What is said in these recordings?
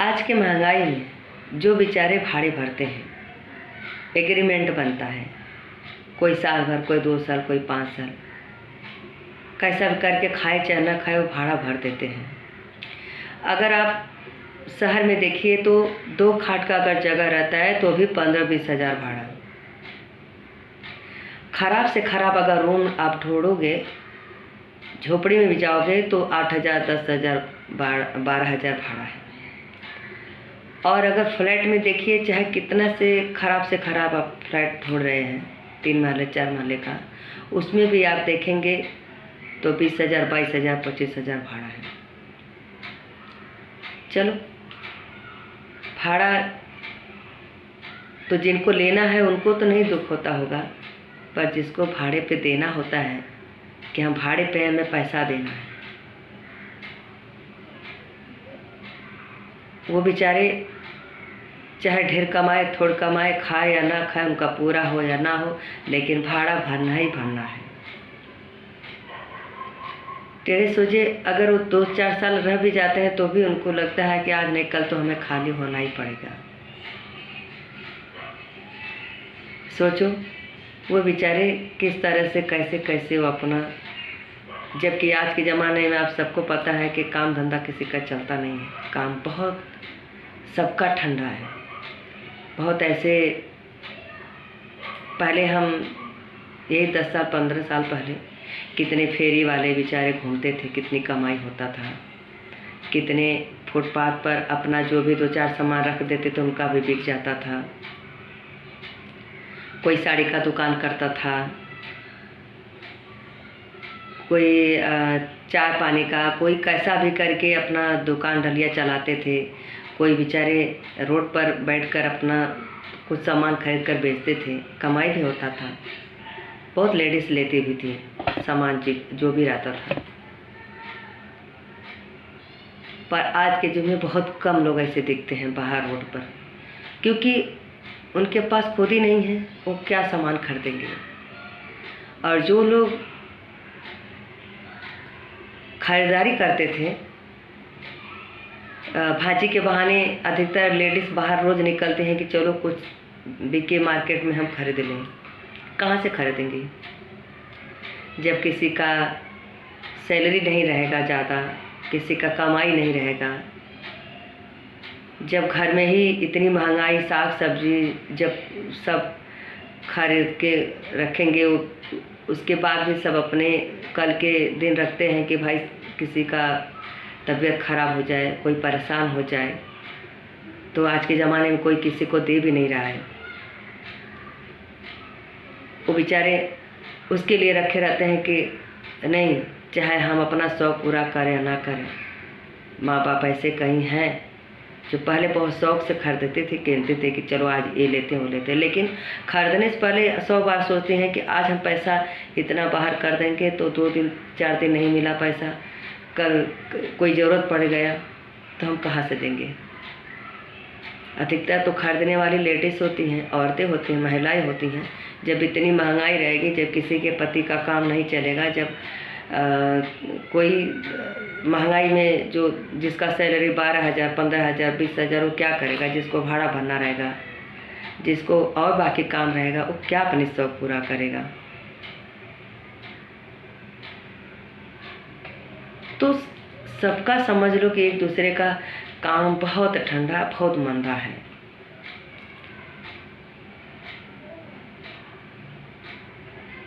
आज के महंगाई में जो बेचारे भाड़े भरते हैं, एग्रीमेंट बनता है, कोई साल भर, कोई 2 साल, कोई 5 साल, कैसा भी करके खाए चाहे ना खाए वो भाड़ा भर देते हैं। अगर आप शहर में देखिए तो 2 खाट का अगर जगह रहता है तो भी 15-20 हज़ार भाड़ा। ख़राब से ख़राब अगर रूम आप ढूंढोगे, झोपड़ी में भी जाओगे तो 8 हज़ार, 10 हज़ार, 12 हज़ार भाड़ा है। और अगर फ्लैट में देखिए, चाहे कितना से ख़राब आप फ्लैट ढूंढ रहे हैं, 3 महले 4 महले का, उसमें भी आप देखेंगे तो 20 हज़ार, 22 हज़ार, 25 हज़ार भाड़ा है। चलो, भाड़ा तो जिनको लेना है उनको तो नहीं दुख होता होगा, पर जिसको भाड़े पे देना होता है कि हम भाड़े पे हमें पैसा देना है, वो बेचारे चाहे ढेर कमाए, थोड़ कमाए, खाए या ना खाए, उनका पूरा हो या ना हो, लेकिन भाड़ा भरना ही भरना है। टेढ़े सोचे अगर वो 2-4 साल रह भी जाते हैं तो भी उनको लगता है कि आज नहीं कल तो हमें खाली होना ही पड़ेगा। सोचो वो बेचारे किस तरह से कैसे कैसे वो अपना, जबकि आज के ज़माने में आप सबको पता है कि काम धंधा किसी का चलता नहीं है, काम बहुत सबका ठंडा है। बहुत ऐसे पहले हम यही 10 साल 15 साल पहले कितने फेरी वाले बेचारे घूमते थे, कितनी कमाई होता था, कितने फुटपाथ पर अपना जो भी 2-4 सामान रख देते थे उनका भी बिक जाता था। कोई साड़ी का दुकान करता था, कोई चाय पानी का, कोई कैसा भी करके अपना दुकान डलिया चलाते थे। कोई बेचारे रोड पर बैठकर अपना कुछ सामान खरीद कर बेचते थे, कमाई भी होता था। बहुत लेडीज़ लेती भी थी सामान जो भी रहता था। पर आज के युग में बहुत कम लोग ऐसे दिखते हैं बाहर रोड पर, क्योंकि उनके पास खुद ही नहीं है, वो क्या सामान खरीदेंगे। और जो लोग खरीदारी करते थे, भाजी के बहाने अधिकतर लेडीज़ बाहर रोज़ निकलते हैं कि चलो कुछ बिके मार्केट में हम खरीद लें। कहाँ से खरीदेंगे जब किसी का सैलरी नहीं रहेगा ज़्यादा, किसी का कमाई नहीं रहेगा, जब घर में ही इतनी महंगाई, साग सब्जी जब सब खरीद के रखेंगे, उसके बाद भी सब अपने कल के दिन रखते हैं कि भाई किसी का तबीयत खराब हो जाए, कोई परेशान हो जाए, तो आज के ज़माने में कोई किसी को दे भी नहीं रहा है। वो बेचारे उसके लिए रखे रहते हैं कि नहीं, चाहे हम अपना शौक़ पूरा करें या ना करें। माँ बाप ऐसे कहीं हैं जो पहले बहुत शौक़ से खरीदते थे, कहते थे कि चलो आज ये लेते हैं वो लेते हैं, लेकिन खरीदने से पहले 100 बार सोचते हैं कि आज हम पैसा इतना बाहर कर देंगे तो 2 दिन 4 दिन नहीं मिला पैसा, कल कोई ज़रूरत पड़ गया तो हम कहाँ से देंगे। अधिकतर तो खरीदने वाली लेडीज़ होती हैं, औरतें होती हैं, महिलाएं होती हैं। जब इतनी महंगाई रहेगी, जब किसी के पति का काम नहीं चलेगा, जब कोई महंगाई में जो जिसका सैलरी 12 हज़ार, 15 हज़ार, 20 हज़ार, वो क्या करेगा। जिसको भाड़ा भरना रहेगा, जिसको और बाकी काम रहेगा, वो क्या अपनी शौक़ पूरा करेगा। तो सबका समझ लो कि एक दूसरे का काम बहुत ठंडा, बहुत मंदा है।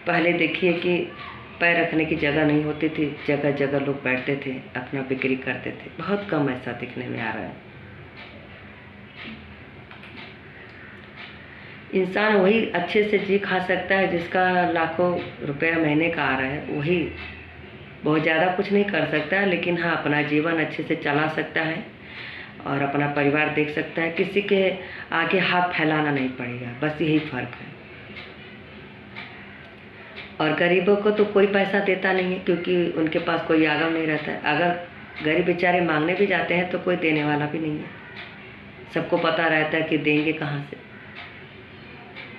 पहले देखिए कि पैर रखने की जगह नहीं होती थी, जगह जगह लोग बैठते थे, अपना बिक्री करते थे। बहुत कम ऐसा दिखने में आ रहा है। इंसान वही अच्छे से जी खा सकता है जिसका लाखों रुपया महीने का आ रहा है, वही बहुत ज़्यादा कुछ नहीं कर सकता है, लेकिन हाँ अपना जीवन अच्छे से चला सकता है और अपना परिवार देख सकता है। किसी के आगे हाथ फैलाना नहीं पड़ेगा, बस यही फ़र्क है। और गरीबों को तो कोई पैसा देता नहीं है, क्योंकि उनके पास कोई आगम नहीं रहता है। अगर गरीब बेचारे मांगने भी जाते हैं तो कोई देने वाला भी नहीं है। सबको पता रहता है कि देंगे कहाँ से।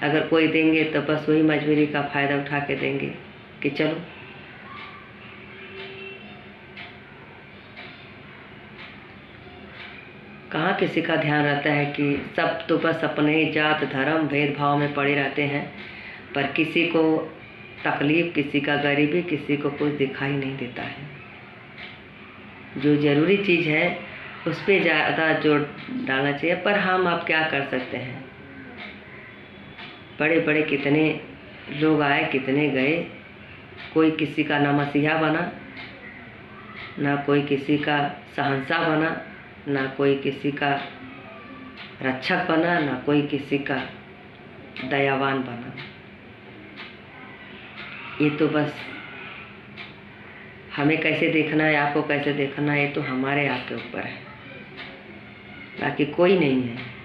अगर कोई देंगे तो बस वही मजबूरी का फ़ायदा उठा के देंगे कि चलो कहाँ किसी का ध्यान रहता है कि सब तो बस अपने ही जात धर्म भेदभाव में पड़े रहते हैं, पर किसी को तकलीफ़, किसी का गरीबी, किसी को कुछ दिखाई नहीं देता है। जो ज़रूरी चीज़ है उस पर ज़्यादा जोर डालना चाहिए। पर हम अब क्या कर सकते हैं, बड़े बड़े कितने लोग आए, कितने गए, कोई किसी का ना मसीहा बना, ना कोई किसी का शहंशाह बना, ना कोई किसी का रक्षक बना, ना कोई किसी का दयावान बना। ये तो बस हमें कैसे देखना है, आपको कैसे देखना है, ये तो हमारे आपके ऊपर है, बाकी कोई नहीं है।